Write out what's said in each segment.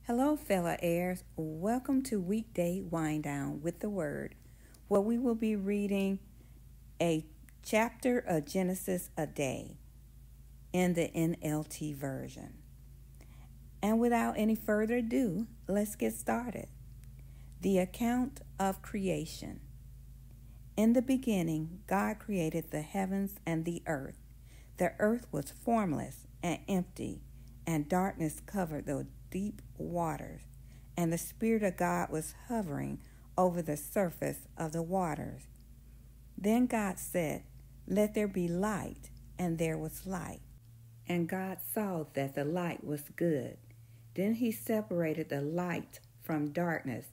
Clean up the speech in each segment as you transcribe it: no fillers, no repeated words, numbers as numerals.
Hello, fellow heirs. Welcome to Weekday Wind Down with the Word, where we will be reading a chapter of Genesis a day in the NLT version. And without any further ado, let's get started. The account of creation. In the beginning, God created the heavens and the earth. The earth was formless and empty, and darkness covered the deep waters, and the Spirit of God was hovering over the surface of the waters. Then God said, "Let there be light," and there was light. And God saw that the light was good. Then he separated the light from darkness.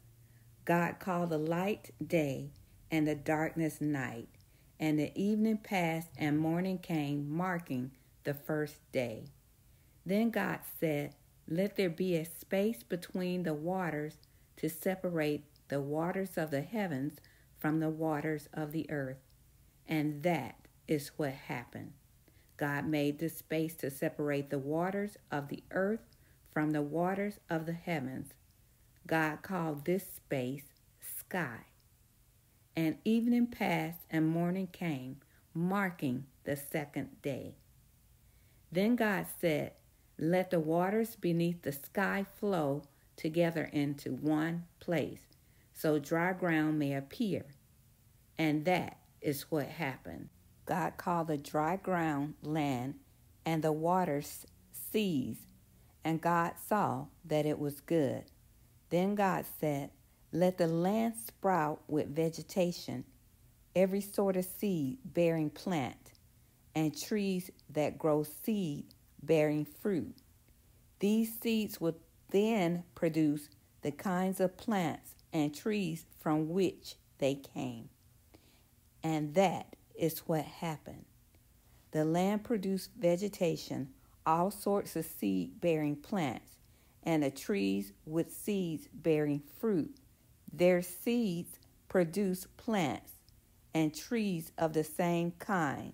God called the light day, and the darkness night. And the evening passed, and morning came, marking the first day. Then God said, "Let there be a space between the waters to separate the waters of the heavens from the waters of the earth." And that is what happened. God made this space to separate the waters of the earth from the waters of the heavens. God called this space sky. And evening passed and morning came, marking the second day. Then God said, "Let the waters beneath the sky flow together into one place, so dry ground may appear." And that is what happened. God called the dry ground land and the waters seas, and God saw that it was good. Then God said, "Let the land sprout with vegetation, every sort of seed-bearing plant, and trees that grow seed-bearing fruit. These seeds will then produce the kinds of plants and trees from which they came." And that is what happened. The land produced vegetation, all sorts of seed-bearing plants, and the trees with seeds bearing fruit. Their seeds produce plants and trees of the same kind,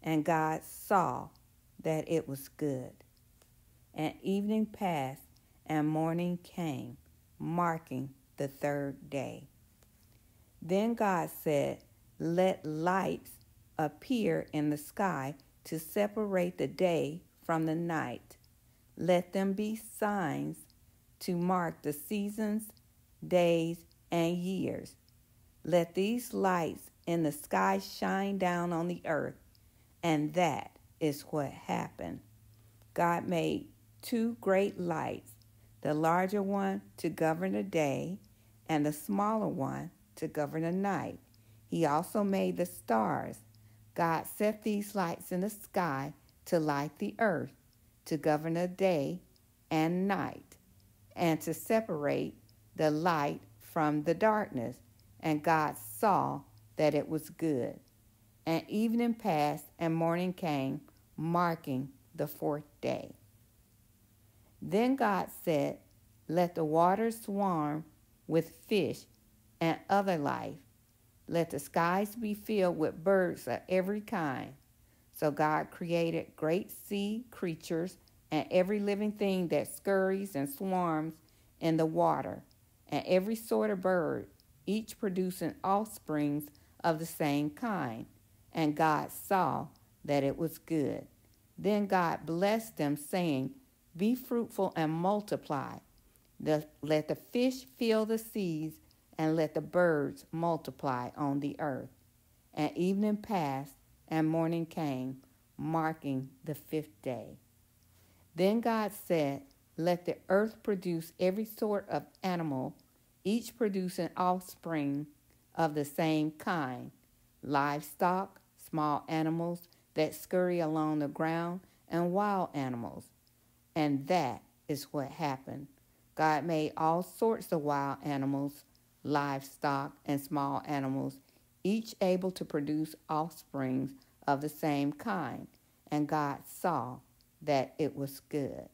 and God saw that it was good. And evening passed, and morning came, marking the third day. Then God said, "Let lights appear in the sky to separate the day from the night. Let them be signs to mark the seasons, days, and years. Let these lights in the sky shine down on the earth." And that is what happened. God made two great lights, the larger one to govern the day, and the smaller one to govern the night. He also made the stars. God set these lights in the sky to light the earth, to govern the day and night, and to separate the light from the darkness. And God saw that it was good. And evening passed and morning came, marking the fourth day. Then God said, "Let the waters swarm with fish and other life. Let the skies be filled with birds of every kind." So God created great sea creatures and every living thing that scurries and swarms in the water, and every sort of bird, each producing offsprings of the same kind. And God saw that it was good. Then God blessed them, saying, "Be fruitful and multiply. Let the fish fill the seas, and let the birds multiply on the earth." And evening passed, and morning came, marking the fifth day. Then God said, "Let the earth produce every sort of animal, each producing offspring of the same kind, livestock, small animals that scurry along the ground, and wild animals." And that is what happened. God made all sorts of wild animals, livestock, and small animals, each able to produce offsprings of the same kind. And God saw that it was good.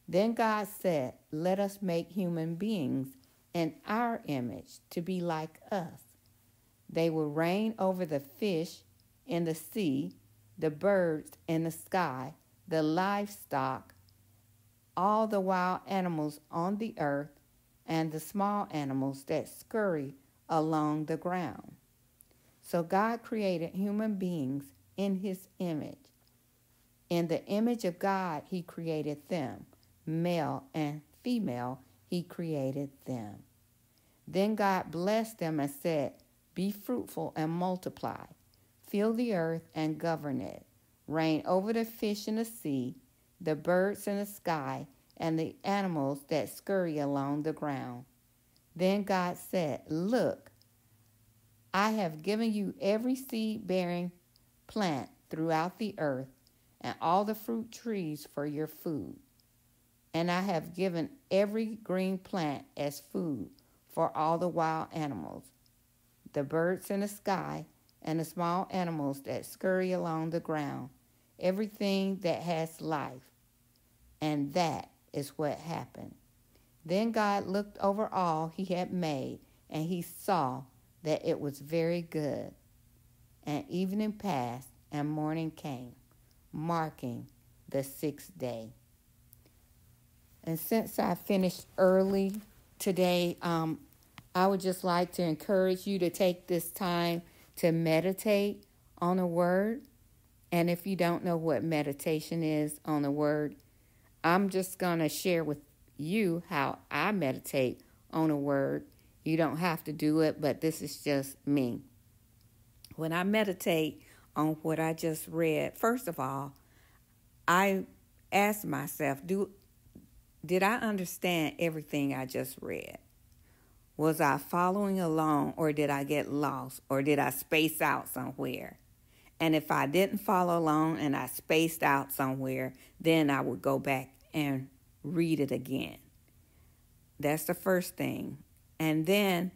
Then God said, "Let us make human beings in our image, to be like us. They will reign over the fish in the sea, the birds in the sky, the livestock, all the wild animals on the earth and the small animals that scurry along the ground. So God created human beings in his image. In the image of God, he created them. Male and female, he created them. Then God blessed them and said, "Be fruitful and multiply. Fill the earth and govern it. Reign over the fish in the sea, the birds in the sky, and the animals that scurry along the ground." Then God said, "Look, I have given you every seed-bearing plant throughout the earth and all the fruit trees for your food. And I have given every green plant as food for all the wild animals, the birds in the sky, and the small animals that scurry along the ground, everything that has life." And that is what happened. Then God looked over all he had made, and he saw that it was very good. And evening passed, and morning came, marking the sixth day. And since I finished early today, I would just like to encourage you to take this time to meditate on a word. And if you don't know what meditation is on a word, I'm just going to share with you how I meditate on a word. You don't have to do it, but this is just me. When I meditate on what I just read, first of all, I ask myself, did I understand everything I just read? Was I following along, or did I get lost, or did I space out somewhere? And if I didn't follow along and I spaced out somewhere, then I would go back and read it again. That's the first thing. And then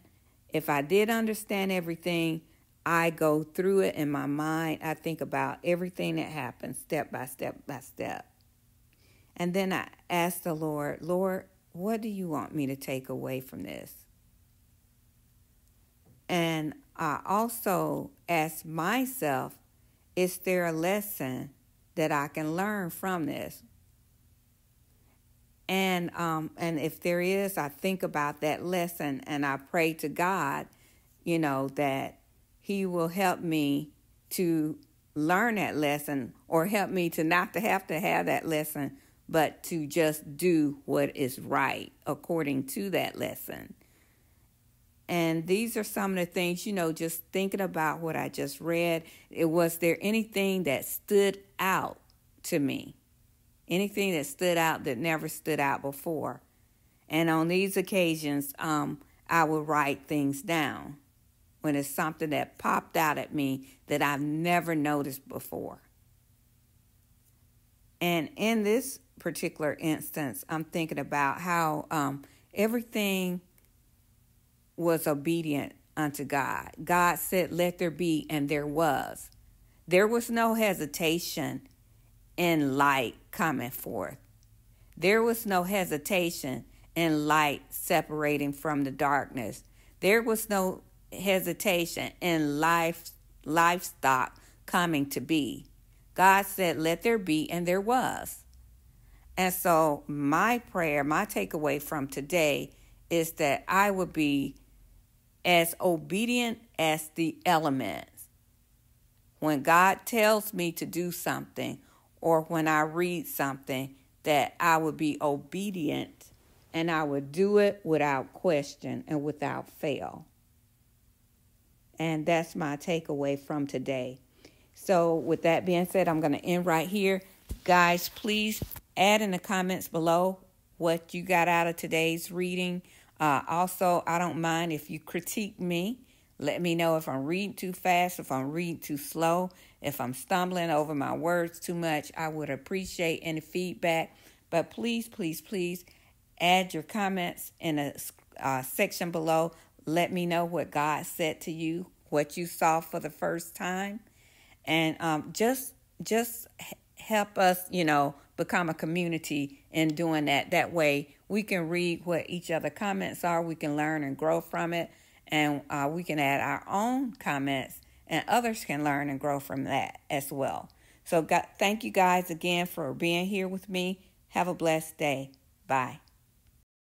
if I did understand everything, I go through it in my mind. I think about everything that happened step by step by step. And then I ask the Lord, "Lord, what do you want me to take away from this?" And I also ask myself, is there a lesson that I can learn from this? And if there is, I think about that lesson and I pray to God, that he will help me to learn that lesson, or help me to not to have that lesson, but to just do what is right according to that lesson. And these are some of the things, just thinking about what I just read. Was there anything that stood out to me? Anything that stood out that never stood out before? And on these occasions, I will write things down when it's something that popped out at me that I've never noticed before. And in this particular instance, I'm thinking about how everything was obedient unto God. God said, "Let there be," and there was. There was no hesitation in light coming forth. There was no hesitation in light separating from the darkness. There was no hesitation in livestock coming to be. God said, "Let there be," and there was. And so my prayer, my takeaway from today is that I would be as obedient as the elements. When God tells me to do something, or when I read something, that I would be obedient and I would do it without question and without fail. And that's my takeaway from today. So with that being said, I'm going to end right here. Guys, please add in the comments below what you got out of today's reading. Also, I don't mind if you critique me. Let me know if I'm reading too fast, if I'm reading too slow, if I'm stumbling over my words too much. I would appreciate any feedback. But please, please, please add your comments in a section below. Let me know what God said to you, what you saw for the first time. And just help us, become a community in doing that. That way we can read what each other comments are. We can learn and grow from it. And we can add our own comments, and others can learn and grow from that as well. So thank you guys again for being here with me. Have a blessed day. Bye.